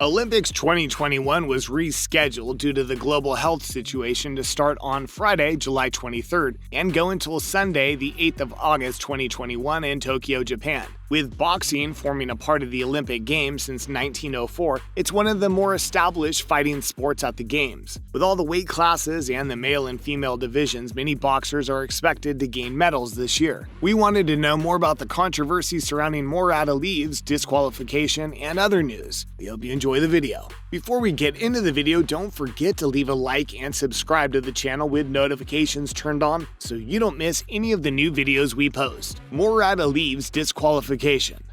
Olympics 2021 was rescheduled due to the global health situation to start on Friday, July 23rd, and go until Sunday, the 8th of August 2021 in Tokyo, Japan. With boxing forming a part of the Olympic Games since 1904, it's one of the more established fighting sports at the Games. With all the weight classes and the male and female divisions, many boxers are expected to gain medals this year. We wanted to know more about the controversy surrounding Mourad Aliev's disqualification and other news. We hope you enjoy the video. Before we get into the video, don't forget to leave a like and subscribe to the channel with notifications turned on so you don't miss any of the new videos we post. Mourad Aliev's disqualification.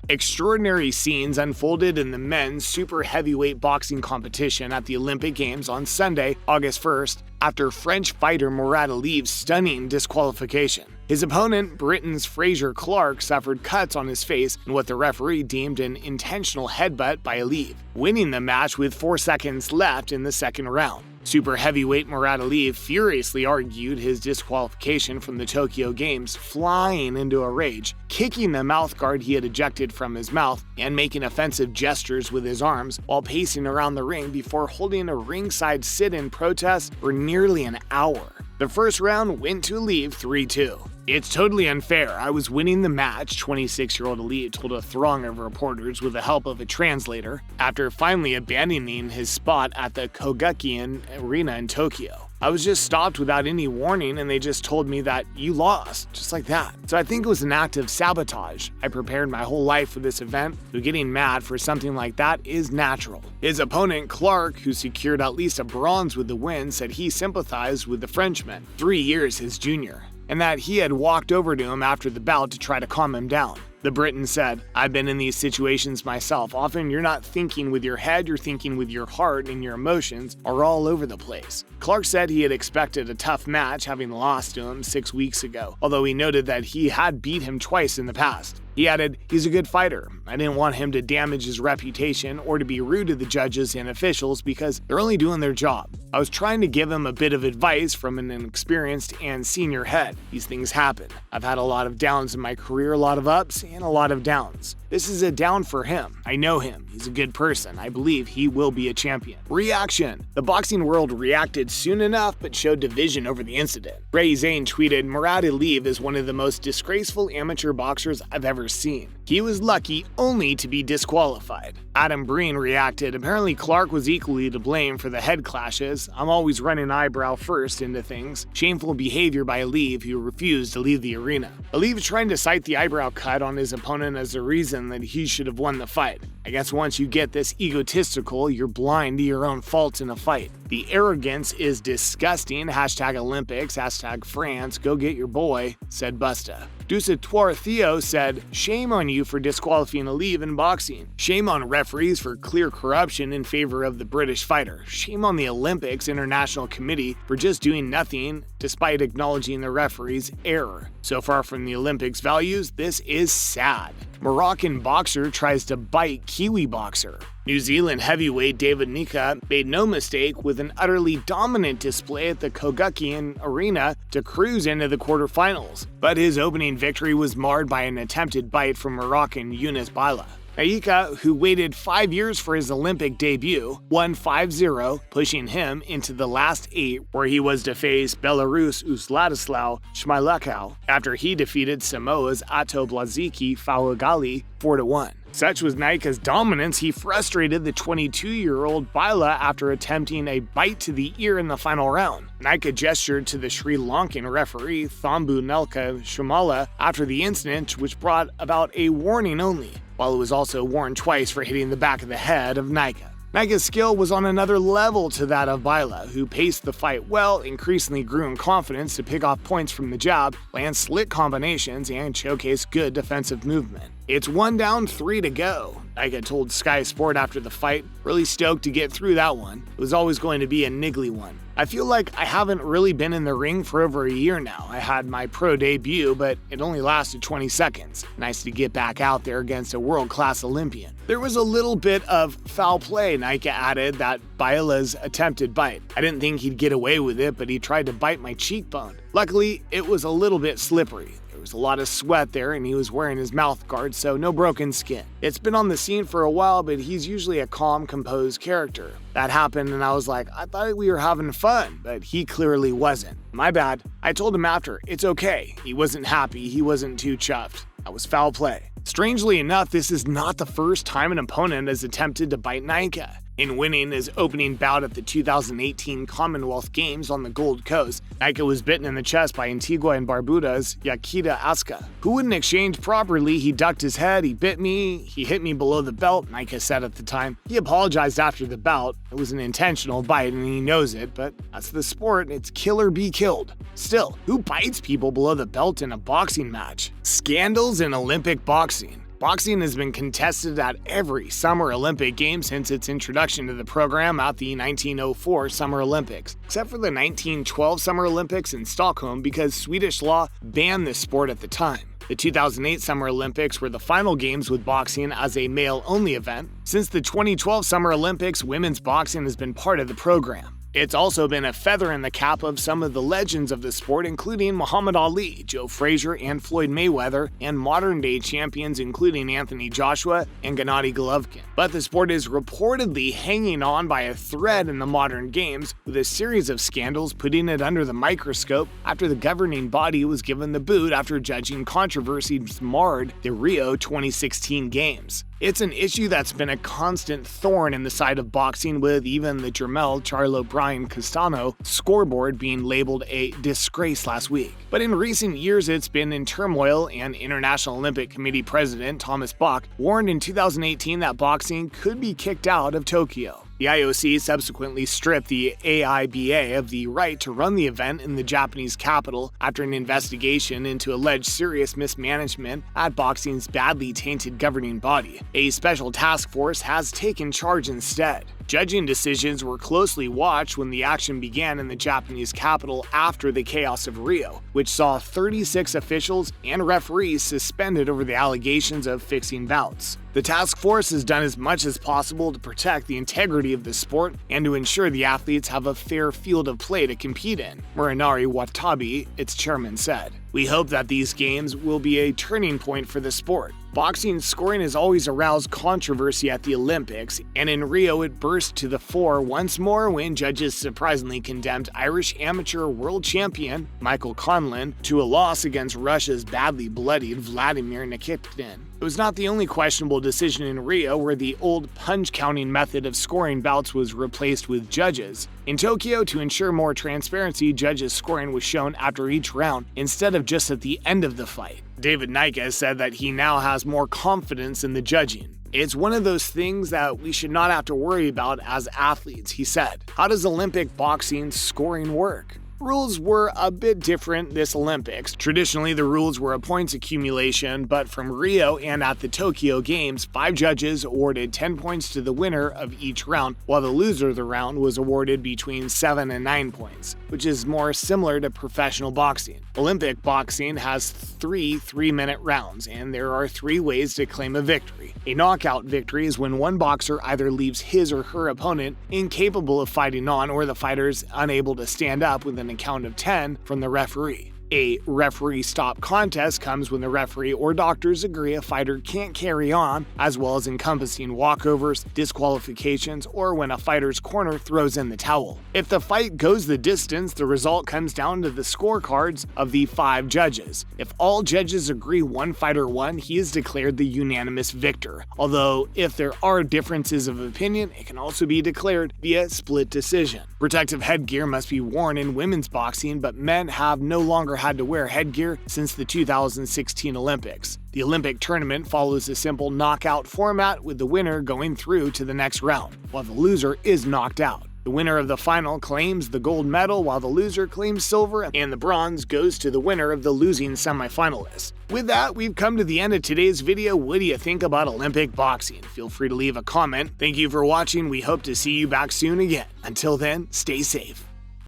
Extraordinary scenes unfolded in the men's super heavyweight boxing competition at the Olympic Games on Sunday, August 1st, after French fighter Mourad Aliev's stunning disqualification. His opponent, Briton Frazer Clarke, suffered cuts on his face in what the referee deemed an intentional headbutt by Aliev, winning the match with 4 seconds left in the second round. Super heavyweight Mourad Aliev furiously argued his disqualification from the Tokyo Games, flying into a rage, kicking the mouthguard he had ejected from his mouth, and making offensive gestures with his arms while pacing around the ring before holding a ringside sit-in protest for nearly an hour. The first round went to Aliev 3-2. "It's totally unfair. I was winning the match," 26-year-old Aliev told a throng of reporters with the help of a translator, after finally abandoning his spot at the Kogakuin Arena in Tokyo. "I was just stopped without any warning and they just told me that you lost, just like that. So I think it was an act of sabotage. I prepared my whole life for this event, so getting mad for something like that is natural." His opponent, Clarke, who secured at least a bronze with the win, said he sympathized with the Frenchman, 3 years his junior, and that he had walked over to him after the bout to try to calm him down. The Briton said, "I've been in these situations myself. Often you're not thinking with your head, you're thinking with your heart, and your emotions are all over the place." Clarke said he had expected a tough match, having lost to him 6 weeks ago, although he noted that he had beat him twice in the past. He added, "He's a good fighter. I didn't want him to damage his reputation or to be rude to the judges and officials because they're only doing their job. I was trying to give him a bit of advice from an experienced and senior head. These things happen. I've had a lot of downs in my career, a lot of ups and a lot of downs. This is a down for him. I know him. He's a good person. I believe he will be a champion." Reaction. The boxing world reacted soon enough but showed division over the incident. Ray Zane tweeted, "Mourad Aliev is one of the most disgraceful amateur boxers I've ever seen. He was lucky only to be disqualified." Adam Breen reacted, "Apparently Clarke was equally to blame for the head clashes. I'm always running eyebrow first into things. Shameful behavior by Aliev, who refused to leave the arena." Aliev trying to cite the eyebrow cut on his opponent as a reason that he should have won the fight. I guess once you get this egotistical, you're blind to your own faults in a fight. "The arrogance is disgusting. #Olympics, #France, go get your boy," said Busta. Dusatoire Theo said, "Shame on you for disqualifying Aliev in boxing. Shame on referees for clear corruption in favor of the British fighter. Shame on the Olympics International Committee for just doing nothing despite acknowledging the referee's error. So far from the Olympics values, this is sad." Moroccan boxer tries to bite Kiwi boxer. New Zealand heavyweight David Nika made no mistake with an utterly dominant display at the Kogakuin Arena to cruise into the quarterfinals, but his opening victory was marred by an attempted bite from Moroccan Younes Baila. Naika, who waited 5 years for his Olympic debut, won 5-0, pushing him into the last 8, where he was to face Belarus' Ladislav Shmylakov after he defeated Samoa's Ato Blaziki Faugali 4-1. Such was Naika's dominance, he frustrated the 22-year-old Baila after attempting a bite to the ear in the final round. Naika gestured to the Sri Lankan referee Thambu Nelka Shumala after the incident, which brought about a warning only, while it was also warned twice for hitting the back of the head of Naika. Naika's skill was on another level to that of Baila, who paced the fight well, increasingly grew in confidence to pick off points from the jab, land slick combinations, and showcase good defensive movement. "It's 1 down, 3 to go," Naika told Sky Sport after the fight, "Really stoked to get through that one. It was always going to be a niggly one. I feel like I haven't really been in the ring for over a year now. I had my pro debut, but it only lasted 20 seconds. Nice to get back out there against a world-class Olympian." There was a little bit of foul play, Naika added, that Baila's attempted bite. "I didn't think he'd get away with it, but he tried to bite my cheekbone. Luckily, it was a little bit slippery. There was a lot of sweat there and he was wearing his mouth guard, so no broken skin. It's been on the scene for a while, but he's usually a calm, composed character. That happened and I was like, I thought we were having fun, but he clearly wasn't. My bad. I told him after, it's okay. He wasn't happy, he wasn't too chuffed. That was foul play. Strangely enough, this is not the first time an opponent has attempted to bite Nika. In winning his opening bout at the 2018 Commonwealth Games on the Gold Coast, Nika was bitten in the chest by Antigua and Barbuda's Yakida Aska, who wouldn't exchange properly. He ducked his head, he bit me, he hit me below the belt, Nika said at the time. He apologized after the bout. It was an intentional bite and he knows it, but that's the sport, it's kill or be killed. Still, who bites people below the belt in a boxing match? Scandals in Olympic boxing. Boxing has been contested at every Summer Olympic Games since its introduction to the program at the 1904 Summer Olympics, except for the 1912 Summer Olympics in Stockholm because Swedish law banned this sport at the time. The 2008 Summer Olympics were the final games with boxing as a male-only event. Since the 2012 Summer Olympics, women's boxing has been part of the program. It's also been a feather in the cap of some of the legends of the sport, including Muhammad Ali, Joe Frazier, and Floyd Mayweather, and modern-day champions including Anthony Joshua and Gennady Golovkin. But the sport is reportedly hanging on by a thread in the modern games, with a series of scandals putting it under the microscope after the governing body was given the boot after judging controversies marred the Rio 2016 Games. It's an issue that's been a constant thorn in the side of boxing, with even the Jermel Charlo Brian Castano scoreboard being labeled a disgrace last week. But in recent years, it's been in turmoil, and International Olympic Committee President Thomas Bach warned in 2018 that boxing could be kicked out of Tokyo. The IOC subsequently stripped the AIBA of the right to run the event in the Japanese capital after an investigation into alleged serious mismanagement at boxing's badly tainted governing body. A special task force has taken charge instead. Judging decisions were closely watched when the action began in the Japanese capital after the chaos of Rio, which saw 36 officials and referees suspended over the allegations of fixing bouts. The task force has done as much as possible to protect the integrity of the sport and to ensure the athletes have a fair field of play to compete in, Murinari Watabe, its chairman, said. We hope that these games will be a turning point for the sport. Boxing scoring has always aroused controversy at the Olympics, and in Rio it burst to the fore once more when judges surprisingly condemned Irish amateur world champion Michael Conlon to a loss against Russia's badly bloodied Vladimir Nikitin. It was not the only questionable decision in Rio where the old punch-counting method of scoring bouts was replaced with judges. In Tokyo, to ensure more transparency, judges' scoring was shown after each round instead of just at the end of the fight. David Nika said that he now has more confidence in the judging. It's one of those things that we should not have to worry about as athletes, he said. How does Olympic boxing scoring work? Rules were a bit different this Olympics. Traditionally, the rules were a points accumulation, but from Rio and at the Tokyo Games, 5 judges awarded 10 points to the winner of each round, while the loser of the round was awarded between 7 and 9 points, which is more similar to professional boxing. Olympic boxing has 3 3-minute rounds, and there are 3 ways to claim a victory. A knockout victory is when one boxer either leaves his or her opponent incapable of fighting on, or the fighter is unable to stand up within a count of 10 from the referee. A referee stop contest comes when the referee or doctors agree a fighter can't carry on, as well as encompassing walkovers, disqualifications, or when a fighter's corner throws in the towel. If the fight goes the distance, the result comes down to the scorecards of the 5 judges. If all judges agree one fighter won, he is declared the unanimous victor. Although, if there are differences of opinion, it can also be declared via split decision. Protective headgear must be worn in women's boxing, but men have no longer had to wear headgear since the 2016 Olympics. The Olympic tournament follows a simple knockout format, with the winner going through to the next round, while the loser is knocked out. The winner of the final claims the gold medal, while the loser claims silver, and the bronze goes to the winner of the losing semifinalist. With that, we've come to the end of today's video. What do you think about Olympic boxing? Feel free to leave a comment. Thank you for watching. We hope to see you back soon again. Until then, stay safe.